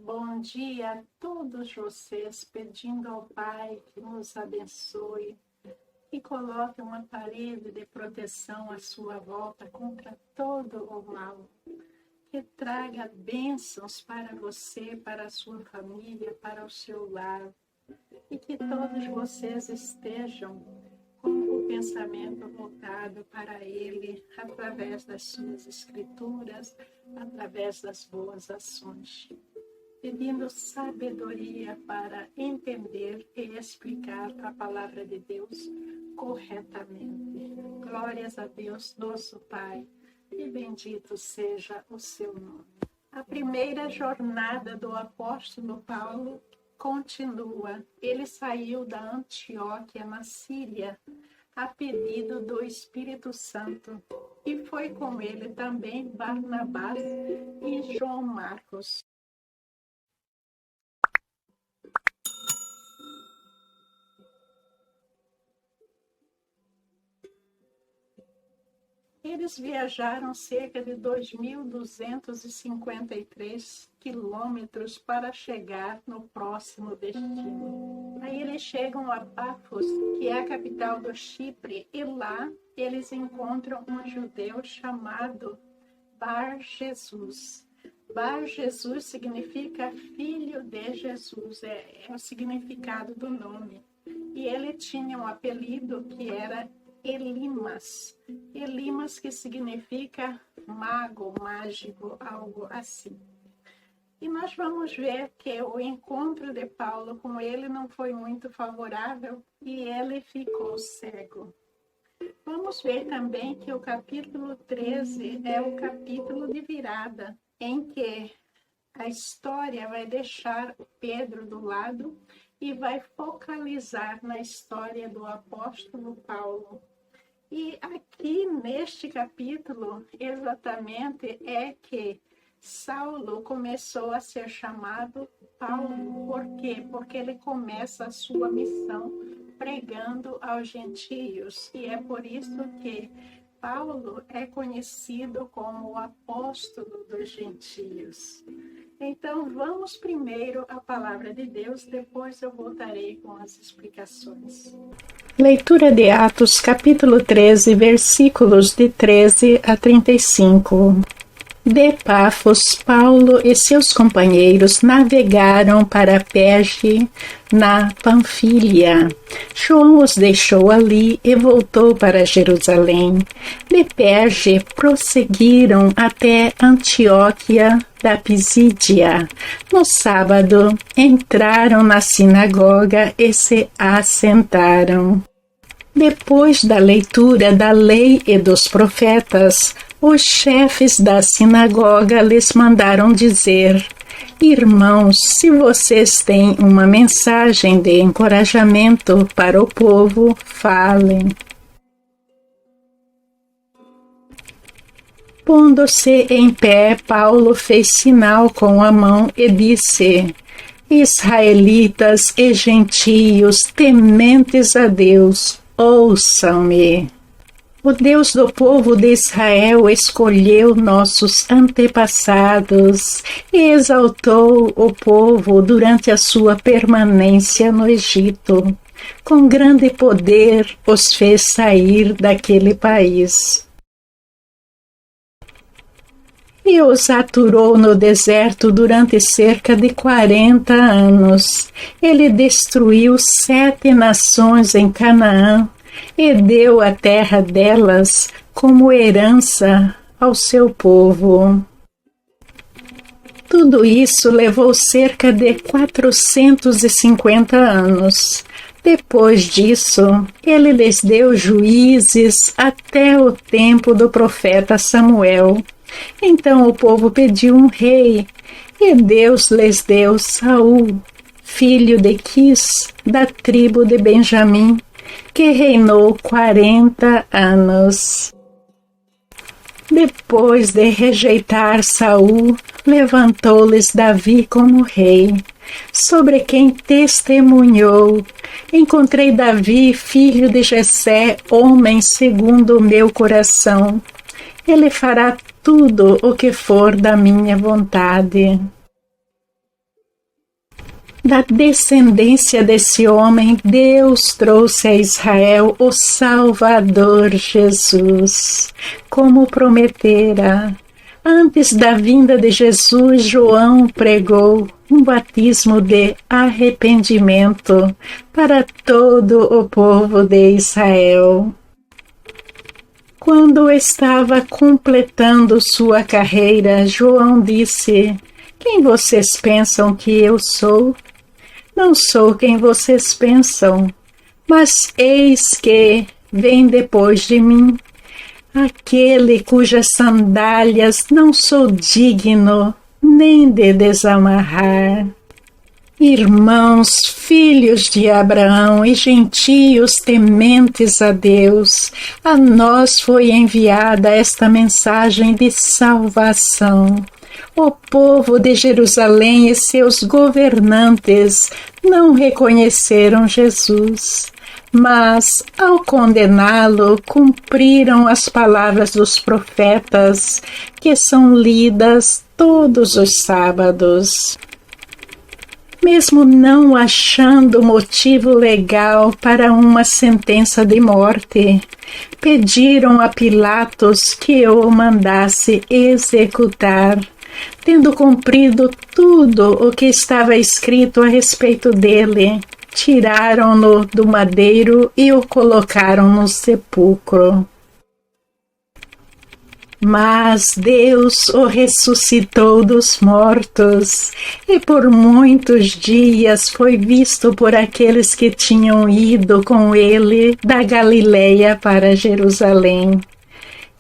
Bom dia a todos vocês, pedindo ao Pai que nos abençoe e coloque uma parede de proteção à sua volta contra todo o mal. Que traga bênçãos para você, para a sua família, para o seu lar. E que todos vocês estejam com o pensamento voltado para Ele, através das suas escrituras, através das boas ações. Pedindo sabedoria para entender e explicar a palavra de Deus corretamente. Glórias a Deus, nosso Pai, e bendito seja o seu nome. A primeira jornada do apóstolo Paulo continua. Ele saiu da Antioquia, na Síria, a pedido do Espírito Santo, e foi com ele também Barnabás e João Marcos. Eles viajaram cerca de 2.253 quilômetros para chegar no próximo destino. Aí eles chegam a Pafos, que é a capital do Chipre, e lá eles encontram um judeu chamado Bar-Jesus. Bar-Jesus significa filho de Jesus, é o significado do nome. E ele tinha um apelido que era Elimas. Elimas, que significa mago, mágico, algo assim. E nós vamos ver que o encontro de Paulo com ele não foi muito favorável e ele ficou cego. Vamos ver também que o capítulo 13 é o capítulo de virada, em que a história vai deixar Pedro do lado e vai focalizar na história do apóstolo Paulo. E aqui neste capítulo, exatamente, é que Saulo começou a ser chamado Paulo. Por quê? Porque ele começa a sua missão pregando aos gentios. E é por isso que Paulo é conhecido como o apóstolo dos gentios. Então, vamos primeiro à palavra de Deus, depois eu voltarei com as explicações. Leitura de Atos, capítulo 13, versículos de 13 a 35. De Pafos, Paulo e seus companheiros navegaram para Perge, na Panfília. João os deixou ali e voltou para Jerusalém. De Perge, prosseguiram até Antioquia da Pisídia. No sábado, entraram na sinagoga e se assentaram. Depois da leitura da lei e dos profetas, os chefes da sinagoga lhes mandaram dizer: Irmãos, se vocês têm uma mensagem de encorajamento para o povo, falem. Pondo-se em pé, Paulo fez sinal com a mão e disse: Israelitas e gentios, tementes a Deus, ouçam-me. O Deus do povo de Israel escolheu nossos antepassados e exaltou o povo durante a sua permanência no Egito. Com grande poder os fez sair daquele país. E os aturou no deserto durante cerca de 40 anos. Ele destruiu 7 nações em Canaã e deu a terra delas como herança ao seu povo. Tudo isso levou cerca de 450 anos. Depois disso, ele lhes deu juízes até o tempo do profeta Samuel. Então o povo pediu um rei, e Deus lhes deu Saul, filho de Quis, da tribo de Benjamim, que reinou 40 anos. Depois de rejeitar Saul, levantou-lhes Davi como rei, sobre quem testemunhou: Encontrei Davi, filho de Jessé, homem segundo o meu coração. Ele fará tudo o que for da minha vontade. Da descendência desse homem, Deus trouxe a Israel o Salvador Jesus, como prometera. Antes da vinda de Jesus, João pregou um batismo de arrependimento para todo o povo de Israel. Quando estava completando sua carreira, João disse: "Quem vocês pensam que eu sou? Não sou quem vocês pensam, mas eis que vem depois de mim aquele cujas sandálias não sou digno nem de desamarrar." Irmãos, filhos de Abraão e gentios tementes a Deus, a nós foi enviada esta mensagem de salvação. O povo de Jerusalém e seus governantes não reconheceram Jesus, mas, ao condená-lo, cumpriram as palavras dos profetas, que são lidas todos os sábados. Mesmo não achando motivo legal para uma sentença de morte, pediram a Pilatos que o mandasse executar. Tendo cumprido tudo o que estava escrito a respeito dele, tiraram-no do madeiro e o colocaram no sepulcro. Mas Deus o ressuscitou dos mortos, e por muitos dias foi visto por aqueles que tinham ido com ele da Galileia para Jerusalém.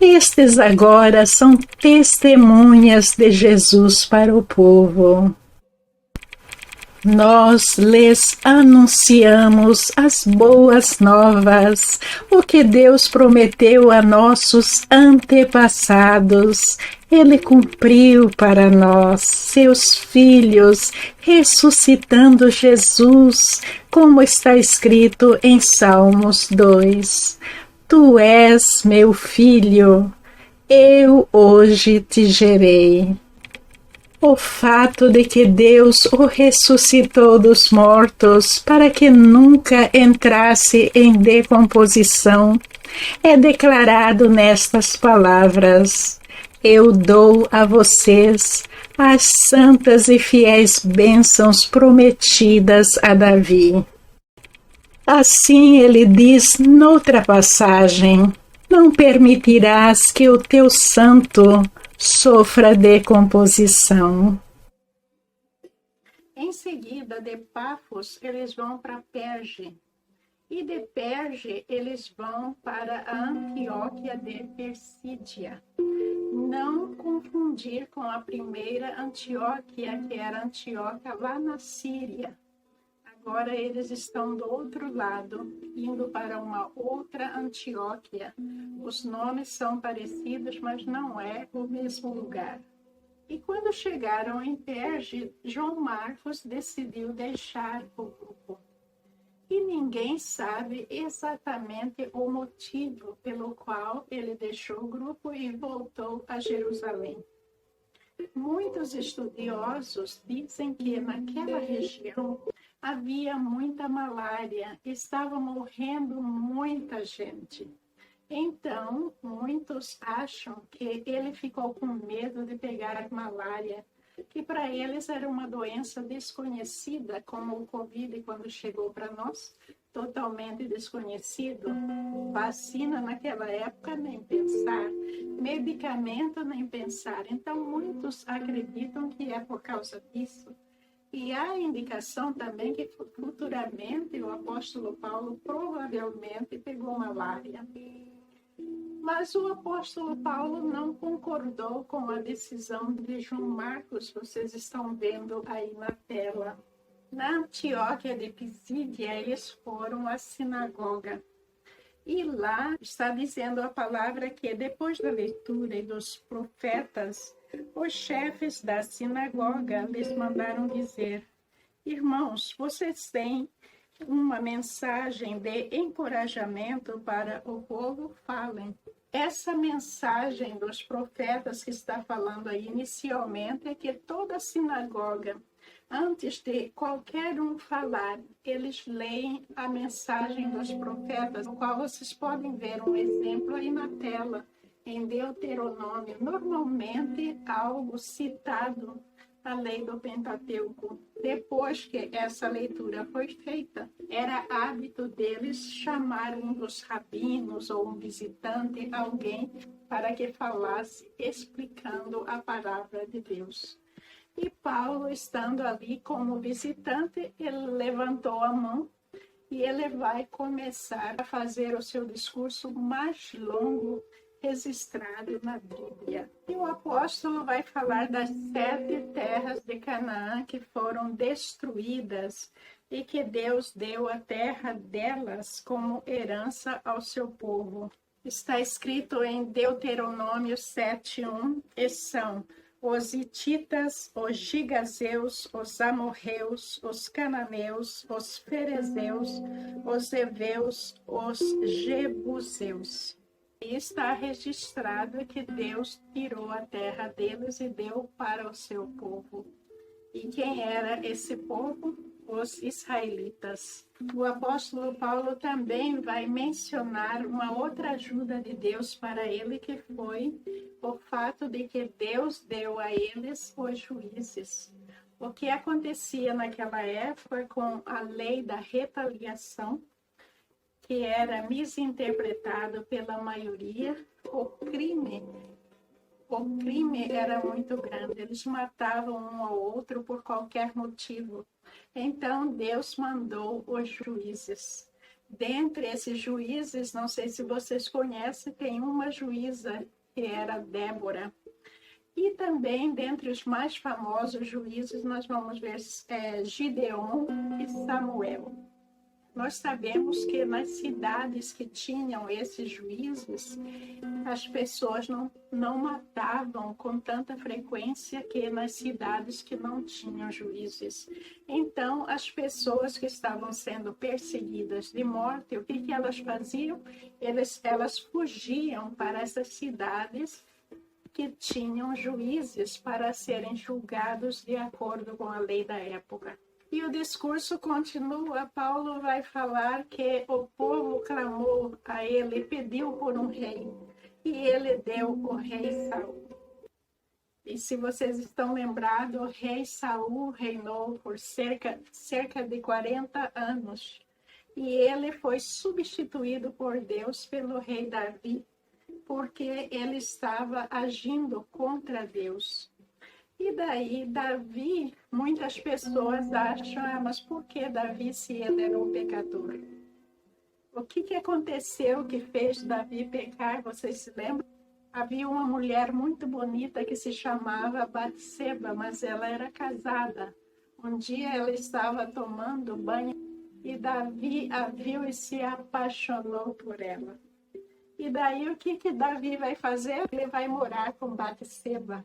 Estes agora são testemunhas de Jesus para o povo. Nós lhes anunciamos as boas novas, o que Deus prometeu a nossos antepassados. Ele cumpriu para nós, seus filhos, ressuscitando Jesus, como está escrito em Salmos 2. Tu és meu filho, eu hoje te gerei. O fato de que Deus o ressuscitou dos mortos para que nunca entrasse em decomposição é declarado nestas palavras: eu dou a vocês as santas e fiéis bênçãos prometidas a Davi. Assim ele diz noutra passagem: não permitirás que o teu santo sofra decomposição. Em seguida, de Pafos, eles vão para Perge. E de Perge, eles vão para a Antioquia de Persídia. Não confundir com a primeira Antioquia, que era Antioquia lá na Síria. Agora eles estão do outro lado, indo para uma outra Antioquia. Os nomes são parecidos, mas não é o mesmo lugar. E quando chegaram em Perge, João Marcos decidiu deixar o grupo. E ninguém sabe exatamente o motivo pelo qual ele deixou o grupo e voltou a Jerusalém. Muitos estudiosos dizem que naquela região havia muita malária, estava morrendo muita gente. Então, muitos acham que ele ficou com medo de pegar a malária, que para eles era uma doença desconhecida, como o Covid quando chegou para nós, totalmente desconhecido. Vacina naquela época, nem pensar. Medicamento, nem pensar. Então, muitos acreditam que é por causa disso. E há indicação também que futuramente o apóstolo Paulo provavelmente pegou malária. Mas o apóstolo Paulo não concordou com a decisão de João Marcos, vocês estão vendo aí na tela. Na Antioquia de Pisídia, eles foram à sinagoga. E lá está dizendo a palavra que depois da leitura e dos profetas, os chefes da sinagoga lhes mandaram dizer: irmãos, vocês têm uma mensagem de encorajamento para o povo? Falem. Essa mensagem dos profetas que está falando aí inicialmente é que toda a sinagoga Antes de qualquer um falar, eles leem a mensagem dos profetas, no qual vocês podem ver um exemplo aí na tela, em Deuteronômio. Normalmente, algo citado na lei do Pentateuco. Depois que essa leitura foi feita, era hábito deles chamar um dos rabinos ou um visitante, alguém, para que falasse explicando a palavra de Deus. E Paulo, estando ali como visitante, ele levantou a mão e ele vai começar a fazer o seu discurso mais longo registrado na Bíblia. E o apóstolo vai falar das 7 terras de Canaã que foram destruídas e que Deus deu a terra delas como herança ao seu povo. Está escrito em Deuteronômio 7:1, e são os hititas, os gigazeus, os amorreus, os cananeus, os ferezeus, os heveus, os jebuseus. E está registrado que Deus tirou a terra deles e deu para o seu povo. E quem era esse povo? Os israelitas. O apóstolo Paulo também vai mencionar uma outra ajuda de Deus para ele, que foi o fato de que Deus deu a eles os juízes. O que acontecia naquela época com a lei da retaliação, que era misinterpretado pela maioria, o crime era muito grande, eles matavam um ao outro por qualquer motivo. Então Deus mandou os juízes. Dentre esses juízes, não sei se vocês conhecem, tem uma juíza que era Débora. E também, dentre os mais famosos juízes, nós vamos ver Gideon e Samuel. Nós sabemos que nas cidades que tinham esses juízes, as pessoas não matavam com tanta frequência que nas cidades que não tinham juízes. Então, as pessoas que estavam sendo perseguidas de morte, o que elas faziam? Elas fugiam para essas cidades que tinham juízes para serem julgados de acordo com a lei da época. E o discurso continua. Paulo vai falar que o povo clamou a ele, pediu por um rei, e ele deu o rei Saul. E se vocês estão lembrados, o rei Saul reinou por cerca de 40 anos. E ele foi substituído por Deus pelo rei Davi, porque ele estava agindo contra Deus. E daí, Davi, muitas pessoas acham, mas por que Davi, se ele era um pecador? O que aconteceu que fez Davi pecar? Vocês se lembram? Havia uma mulher muito bonita que se chamava Batseba, mas ela era casada. Um dia ela estava tomando banho e Davi a viu e se apaixonou por ela. E daí, o que Davi vai fazer? Ele vai morar com Batseba.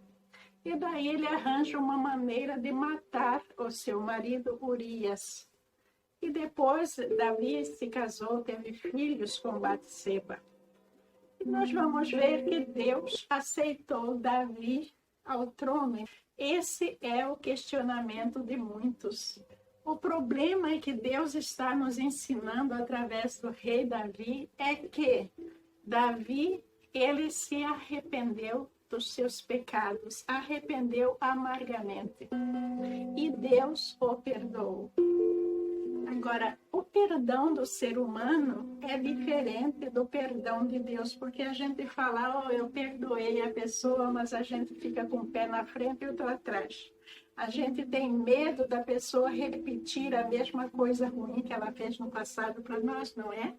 E daí ele arranja uma maneira de matar o seu marido Urias. E depois Davi se casou, teve filhos com Batseba. E nós vamos ver que Deus aceitou Davi ao trono. Esse é o questionamento de muitos. O problema é que Deus está nos ensinando através do rei Davi é que Davi, ele se arrependeu dos seus pecados, arrependeu amargamente. E Deus o perdoou. Agora, o perdão do ser humano é diferente do perdão de Deus, porque a gente fala, eu perdoei a pessoa, mas a gente fica com o pé na frente e outro atrás. A gente tem medo da pessoa repetir a mesma coisa ruim que ela fez no passado para nós, não é?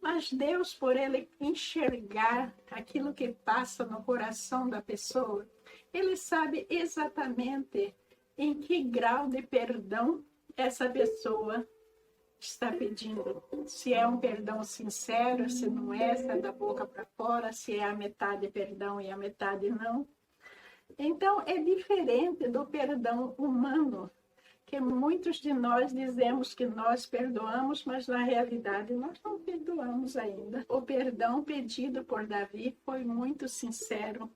Mas Deus, por ele enxergar aquilo que passa no coração da pessoa, ele sabe exatamente em que grau de perdão essa pessoa está pedindo. Se é um perdão sincero, se não é, se é da boca para fora, se é a metade perdão e a metade não. Então, é diferente do perdão humano, que muitos de nós dizemos que nós perdoamos, mas na realidade nós não perdoamos ainda. O perdão pedido por Davi foi muito sincero,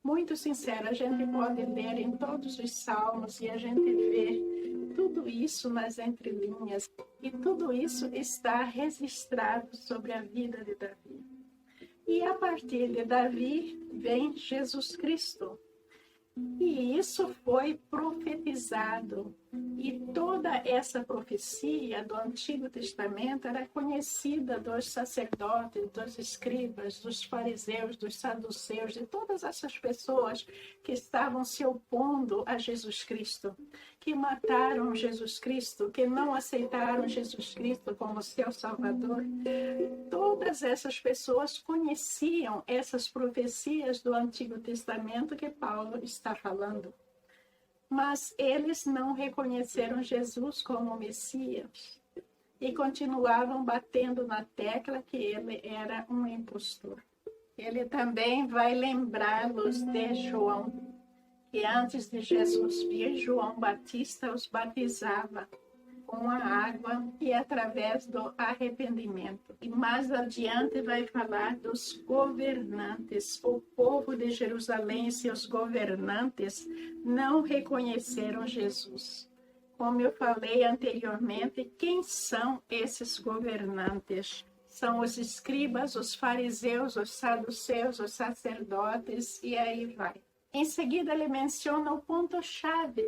muito sincera. A gente pode ler em todos os salmos e a gente vê tudo isso nas entrelinhas. E tudo isso está registrado sobre a vida de Davi. E a partir de Davi vem Jesus Cristo. E isso foi profetizado. E toda essa profecia do Antigo Testamento era conhecida dos sacerdotes, dos escribas, dos fariseus, dos saduceus, de todas essas pessoas que estavam se opondo a Jesus Cristo, que mataram Jesus Cristo, que não aceitaram Jesus Cristo como seu Salvador. Todas essas pessoas conheciam essas profecias do Antigo Testamento que Paulo está falando. Mas eles não reconheceram Jesus como Messias e continuavam batendo na tecla que ele era um impostor. Ele também vai lembrá-los de João, que antes de Jesus vir, João Batista os batizava com a água e através do arrependimento. E mais adiante vai falar dos governantes. O povo de Jerusalém e seus governantes não reconheceram Jesus. Como eu falei anteriormente, quem são esses governantes? São os escribas, os fariseus, os saduceus, os sacerdotes, e aí vai. Em seguida, ele menciona o ponto-chave,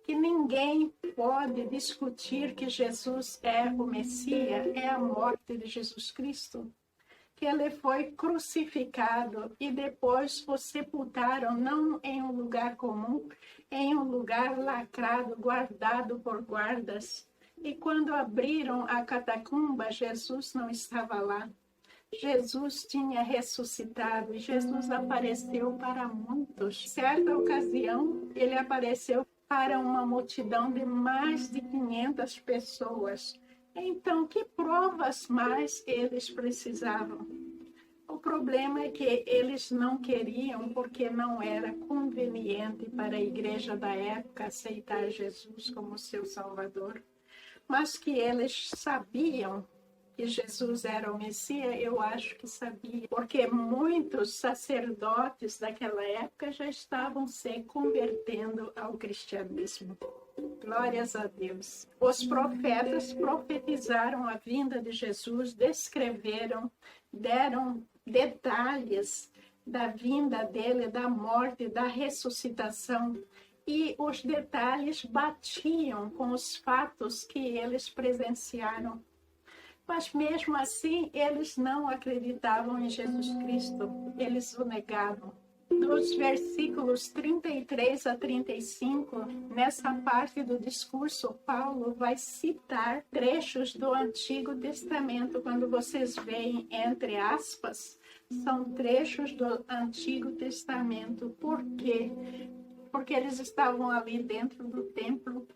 que ninguém pode discutir que Jesus é o Messias, é a morte de Jesus Cristo, que ele foi crucificado e depois o sepultaram não em um lugar comum, em um lugar lacrado, guardado por guardas. E quando abriram a catacumba, Jesus não estava lá. Jesus tinha ressuscitado e Jesus apareceu para muitos. Certa ocasião, ele apareceu para uma multidão de mais de 500 pessoas. Então, que provas mais eles precisavam? O problema é que eles não queriam, porque não era conveniente para a igreja da época aceitar Jesus como seu Salvador. Mas que eles sabiam que Jesus era o Messias, eu acho que sabia, porque muitos sacerdotes daquela época já estavam se convertendo ao cristianismo. Glórias a Deus. Os profetas profetizaram a vinda de Jesus, descreveram, deram detalhes da vinda dele, da morte, da ressuscitação, e os detalhes batiam com os fatos que eles presenciaram. Mas mesmo assim, eles não acreditavam em Jesus Cristo, eles o negavam. Dos versículos 33 a 35, nessa parte do discurso, Paulo vai citar trechos do Antigo Testamento. Quando vocês veem entre aspas, são trechos do Antigo Testamento. Por quê? Porque eles estavam ali dentro do templo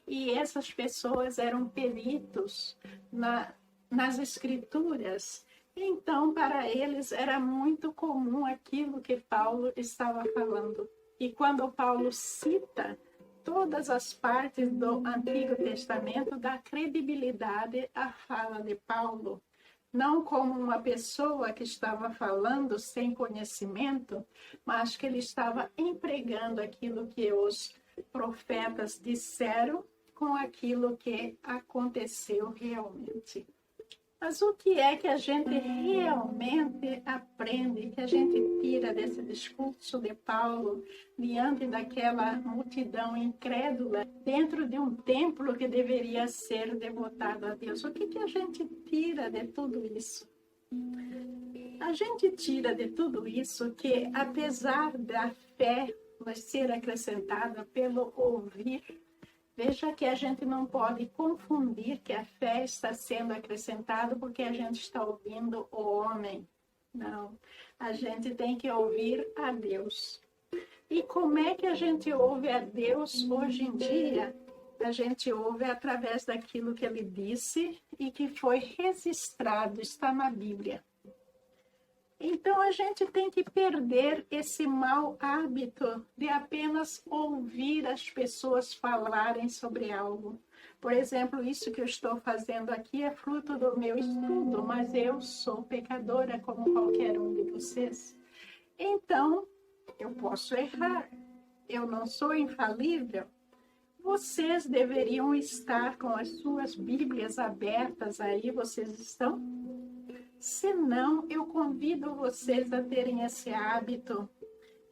e essas pessoas eram peritos nas escrituras. Então, para eles era muito comum aquilo que Paulo estava falando. E quando Paulo cita todas as partes do Antigo Testamento, dá credibilidade à fala de Paulo. Não como uma pessoa que estava falando sem conhecimento, mas que ele estava empregando aquilo que os profetas disseram com aquilo que aconteceu realmente. Mas o que é que a gente realmente aprende, que a gente tira desse discurso de Paulo diante daquela multidão incrédula dentro de um templo que deveria ser devotado a Deus? O que a gente tira de tudo isso? A gente tira de tudo isso que, apesar da fé ser acrescentada pelo ouvir, veja que a gente não pode confundir que a fé está sendo acrescentada porque a gente está ouvindo o homem. Não, a gente tem que ouvir a Deus. E como é que a gente ouve a Deus hoje em dia? A gente ouve através daquilo que ele disse e que foi registrado, está na Bíblia. Então, a gente tem que perder esse mau hábito de apenas ouvir as pessoas falarem sobre algo. Por exemplo, isso que eu estou fazendo aqui é fruto do meu estudo, mas eu sou pecadora como qualquer um de vocês. Então, Eu posso errar. Eu não sou infalível. Vocês deveriam estar com as suas Bíblias abertas aí, vocês estão? Se não, eu convido vocês a terem esse hábito.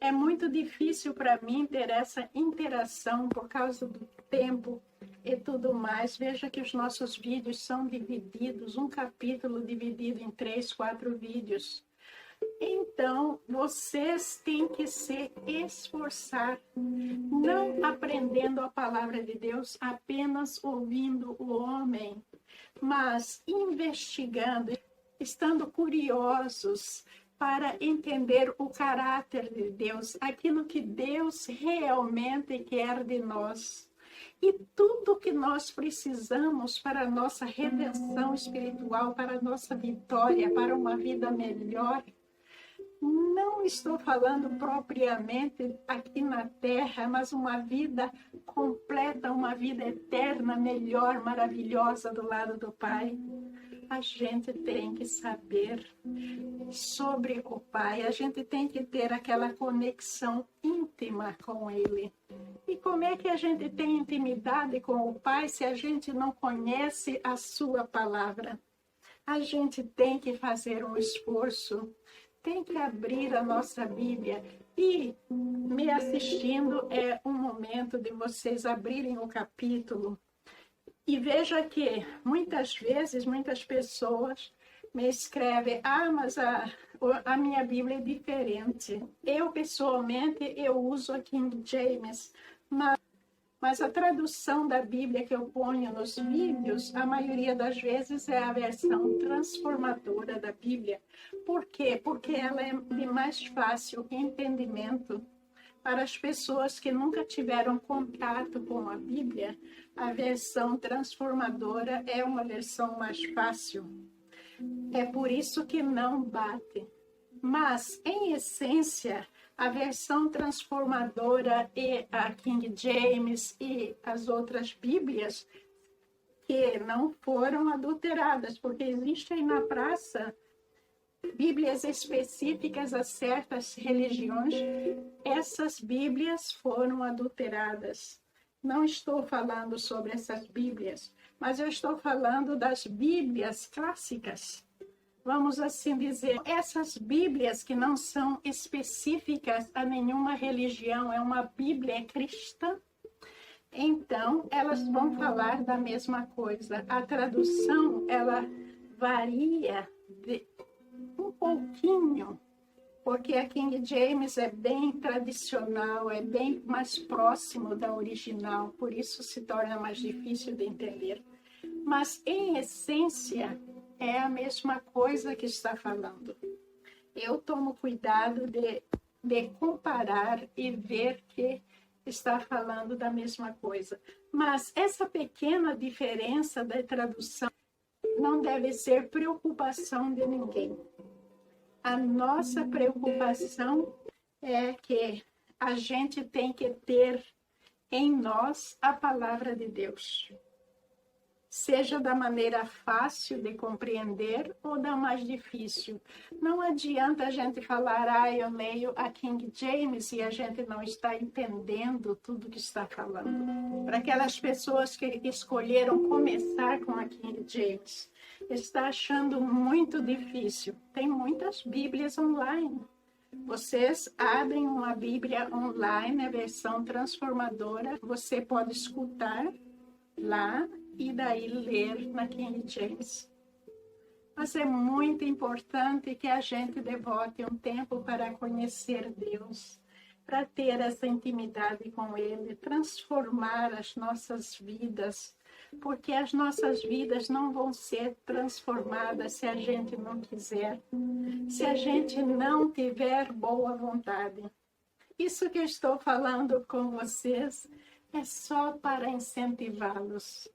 É muito difícil para mim ter essa interação por causa do tempo e tudo mais. Veja que os nossos vídeos são divididos, um capítulo dividido em 3, 4 vídeos. Então, vocês têm que se esforçar, não aprendendo a palavra de Deus, apenas ouvindo o homem, mas investigando, estando curiosos para entender o caráter de Deus, aquilo que Deus realmente quer de nós. E tudo que nós precisamos para a nossa redenção espiritual, para a nossa vitória, para uma vida melhor. Não estou falando propriamente aqui na terra, mas uma vida completa, uma vida eterna, melhor, maravilhosa do lado do Pai. A gente tem que saber sobre o Pai, a gente tem que ter aquela conexão íntima com Ele. E como é que a gente tem intimidade com o Pai se a gente não conhece a sua palavra? A gente tem que fazer um esforço, tem que abrir a nossa Bíblia. E me assistindo é um momento de vocês abrirem o capítulo. E veja que muitas vezes, muitas pessoas me escrevem, mas a minha Bíblia é diferente. Eu, pessoalmente, eu uso a King James, mas a tradução da Bíblia que eu ponho nos vídeos, a maioria das vezes é a versão transformadora da Bíblia. Por quê? Porque ela é de mais fácil entendimento. Para as pessoas que nunca tiveram contato com a Bíblia, a versão transformadora é uma versão mais fácil. É por isso que não bate. Mas, em essência, a versão transformadora e a King James e as outras Bíblias que não foram adulteradas, porque existem na praça Bíblias específicas a certas religiões, essas Bíblias foram adulteradas. Não estou falando sobre essas Bíblias, mas eu estou falando das Bíblias clássicas. Vamos assim dizer, essas Bíblias que não são específicas a nenhuma religião, é uma Bíblia cristã. Então, elas vão falar da mesma coisa. A tradução, ela varia um pouquinho, porque a King James é bem tradicional, é bem mais próximo da original, por isso se torna mais difícil de entender. Mas, em essência, é a mesma coisa que está falando. Eu tomo cuidado de comparar e ver que está falando da mesma coisa. Mas essa pequena diferença da tradução não deve ser preocupação de ninguém. A nossa preocupação é que a gente tem que ter em nós a palavra de Deus. Seja da maneira fácil de compreender ou da mais difícil. Não adianta a gente falar, eu leio a King James e a gente não está entendendo tudo que está falando. Para aquelas pessoas que escolheram começar com a King James, está achando muito difícil. Tem muitas Bíblias online. Vocês abrem uma Bíblia online, a versão transformadora, você pode escutar lá e daí ler na King James. Mas é muito importante que a gente devote um tempo para conhecer Deus, para ter essa intimidade com Ele, transformar as nossas vidas, porque as nossas vidas não vão ser transformadas se a gente não quiser, se a gente não tiver boa vontade. Isso que eu estou falando com vocês é só para incentivá-los.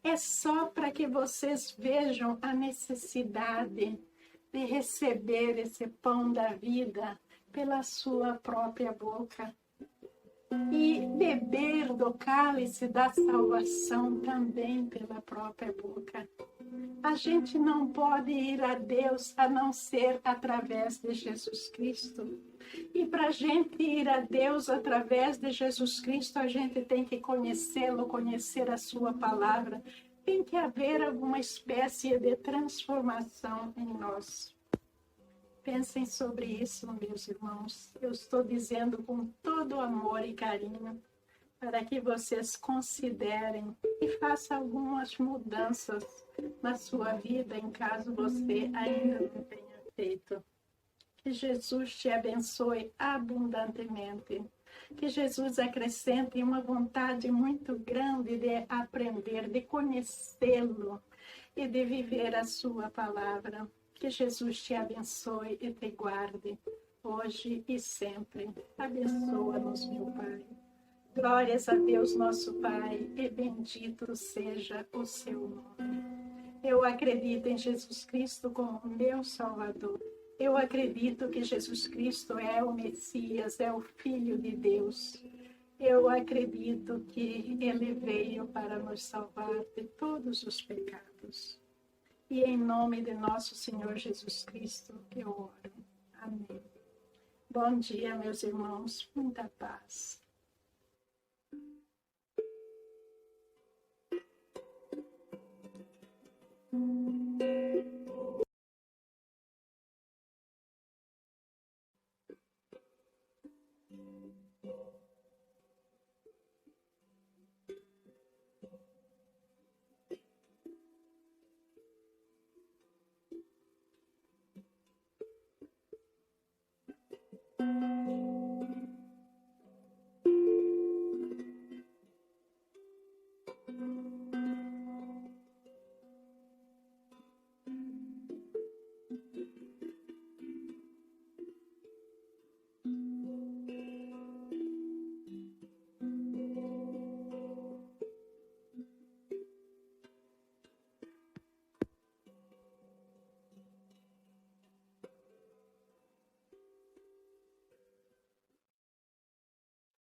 É só para que vocês vejam a necessidade de receber esse pão da vida pela sua própria boca e beber do cálice da salvação também pela própria boca. A gente não pode ir a Deus a não ser através de Jesus Cristo. E para a gente ir a Deus através de Jesus Cristo, a gente tem que conhecê-lo, conhecer a sua palavra. Tem que haver alguma espécie de transformação em nós. Pensem sobre isso, meus irmãos. Eu estou dizendo com todo amor e carinho, para que vocês considerem e façam algumas mudanças na sua vida, em caso você ainda não tenha feito. Que Jesus te abençoe abundantemente. Que Jesus acrescente uma vontade muito grande de aprender, de conhecê-lo e de viver a sua palavra. Que Jesus te abençoe e te guarde, hoje e sempre. Abençoa-nos, meu Pai. Glórias a Deus, nosso Pai, e bendito seja o seu nome. Eu acredito em Jesus Cristo como meu Salvador. Eu acredito que Jesus Cristo é o Messias, é o Filho de Deus. Eu acredito que Ele veio para nos salvar de todos os pecados. E em nome de nosso Senhor Jesus Cristo, eu oro. Amém. Bom dia, meus irmãos. Muita paz.